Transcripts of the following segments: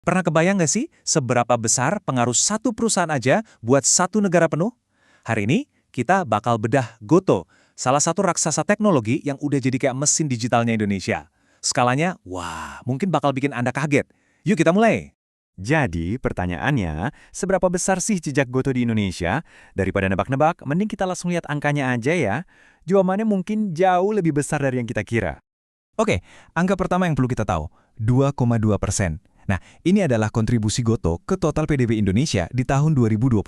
Pernah kebayang nggak sih seberapa besar pengaruh satu perusahaan aja buat satu negara penuh? Hari ini kita bakal bedah Goto, salah satu raksasa teknologi yang udah jadi kayak mesin digitalnya Indonesia. Skalanya, wah, mungkin bakal bikin Anda kaget. Yuk kita mulai. Jadi, pertanyaannya, seberapa besar sih jejak Goto di Indonesia? Daripada nebak-nebak, mending kita langsung lihat angkanya aja ya. Jawabannya mungkin jauh lebih besar dari yang kita kira. Oke, angka pertama yang perlu kita tahu, 2,2%. Nah, ini adalah kontribusi Goto ke total PDB Indonesia di tahun 2022.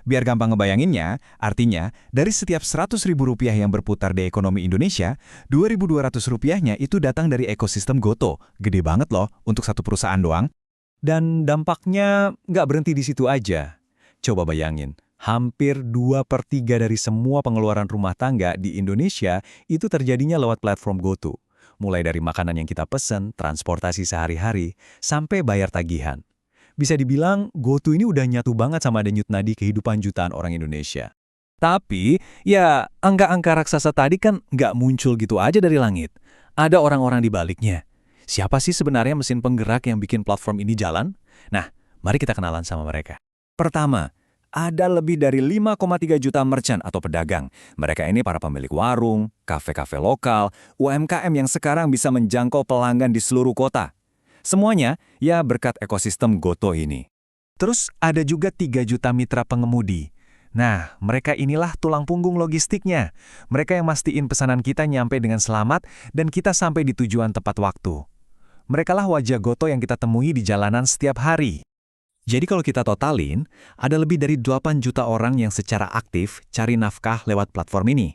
Biar gampang ngebayanginnya, artinya dari setiap Rp100.000 yang berputar di ekonomi Indonesia, Rp2.200-nya itu datang dari ekosistem Goto. Gede banget loh untuk satu perusahaan doang. Dan dampaknya nggak berhenti di situ aja. Coba bayangin, hampir 2/3 dari semua pengeluaran rumah tangga di Indonesia itu terjadinya lewat platform GoTo. Mulai dari makanan yang kita pesen, transportasi sehari-hari, sampai bayar tagihan. Bisa dibilang, GoTo ini udah nyatu banget sama denyut nadi kehidupan jutaan orang Indonesia. Tapi, ya angka-angka raksasa tadi kan nggak muncul gitu aja dari langit. Ada orang-orang di baliknya. Siapa sih sebenarnya mesin penggerak yang bikin platform ini jalan? Nah, mari kita kenalan sama mereka. Pertama, ada lebih dari 5,3 juta merchant atau pedagang. Mereka ini para pemilik warung, kafe-kafe lokal, UMKM yang sekarang bisa menjangkau pelanggan di seluruh kota. Semuanya ya berkat ekosistem Goto ini. Terus ada juga 3 juta mitra pengemudi. Nah, mereka inilah tulang punggung logistiknya. Mereka yang mastiin pesanan kita nyampe dengan selamat dan kita sampai di tujuan tepat waktu. Merekalah wajah Goto yang kita temui di jalanan setiap hari. Jadi kalau kita totalin, ada lebih dari 8 juta orang yang secara aktif cari nafkah lewat platform ini.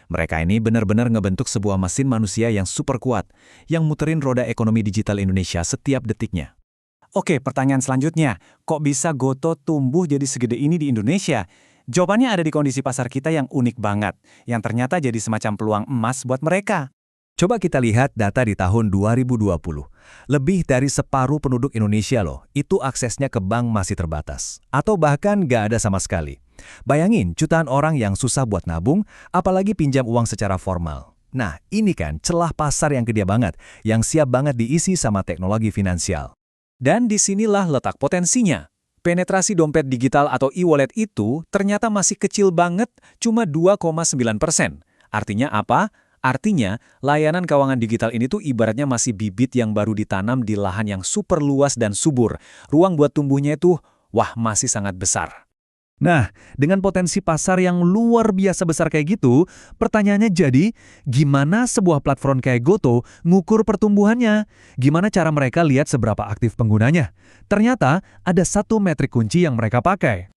Mereka ini benar-benar ngebentuk sebuah mesin manusia yang super kuat, yang muterin roda ekonomi digital Indonesia setiap detiknya. Oke, pertanyaan selanjutnya, kok bisa Goto tumbuh jadi segede ini di Indonesia? Jawabannya ada di kondisi pasar kita yang unik banget, yang ternyata jadi semacam peluang emas buat mereka. Coba kita lihat data di tahun 2020. Lebih dari separuh penduduk Indonesia loh, itu aksesnya ke bank masih terbatas. Atau bahkan nggak ada sama sekali. Bayangin jutaan orang yang susah buat nabung, apalagi pinjam uang secara formal. Nah, ini kan celah pasar yang gede banget, yang siap banget diisi sama teknologi finansial. Dan disinilah letak potensinya. Penetrasi dompet digital atau e-wallet itu ternyata masih kecil banget, cuma 2,9%. Artinya apa? Artinya, layanan keuangan digital ini tuh ibaratnya masih bibit yang baru ditanam di lahan yang super luas dan subur. Ruang buat tumbuhnya itu, wah, masih sangat besar. Nah, dengan potensi pasar yang luar biasa besar kayak gitu, pertanyaannya jadi, gimana sebuah platform kayak Goto ngukur pertumbuhannya? Gimana cara mereka lihat seberapa aktif penggunanya? Ternyata, ada satu metrik kunci yang mereka pakai.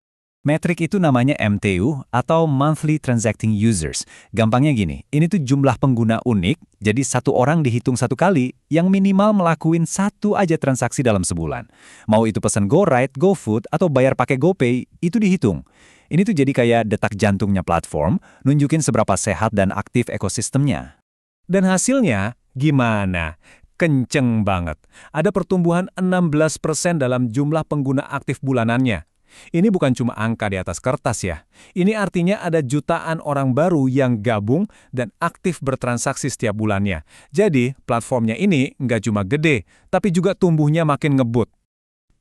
Metrik itu namanya MTU atau Monthly Transacting Users. Gampangnya gini, ini tuh jumlah pengguna unik, jadi satu orang dihitung satu kali, yang minimal melakuin satu aja transaksi dalam sebulan. Mau itu pesan GoRide, GoFood, atau bayar pakai GoPay, itu dihitung. Ini tuh jadi kayak detak jantungnya platform, nunjukin seberapa sehat dan aktif ekosistemnya. Dan hasilnya, gimana? Kenceng banget. Ada pertumbuhan 16% dalam jumlah pengguna aktif bulanannya. Ini bukan cuma angka di atas kertas ya. Ini artinya ada jutaan orang baru yang gabung dan aktif bertransaksi setiap bulannya. Jadi, platformnya ini nggak cuma gede, tapi juga tumbuhnya makin ngebut.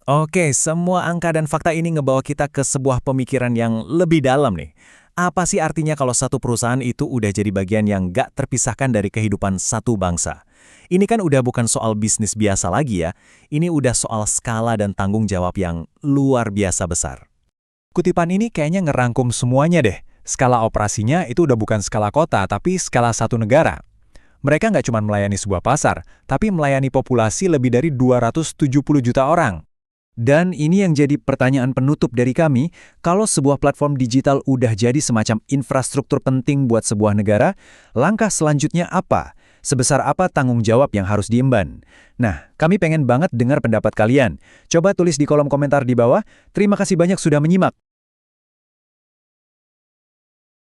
Oke, semua angka dan fakta ini ngebawa kita ke sebuah pemikiran yang lebih dalam nih. Apa sih artinya kalau satu perusahaan itu udah jadi bagian yang nggak terpisahkan dari kehidupan satu bangsa? Ini kan udah bukan soal bisnis biasa lagi ya, ini udah soal skala dan tanggung jawab yang luar biasa besar. Kutipan ini kayaknya ngerangkum semuanya deh. Skala operasinya itu udah bukan skala kota, tapi skala satu negara. Mereka nggak cuma melayani sebuah pasar, tapi melayani populasi lebih dari 270 juta orang. Dan ini yang jadi pertanyaan penutup dari kami, kalau sebuah platform digital udah jadi semacam infrastruktur penting buat sebuah negara, langkah selanjutnya apa? Sebesar apa tanggung jawab yang harus diemban? Nah, kami pengen banget dengar pendapat kalian. Coba tulis di kolom komentar di bawah. Terima kasih banyak sudah menyimak.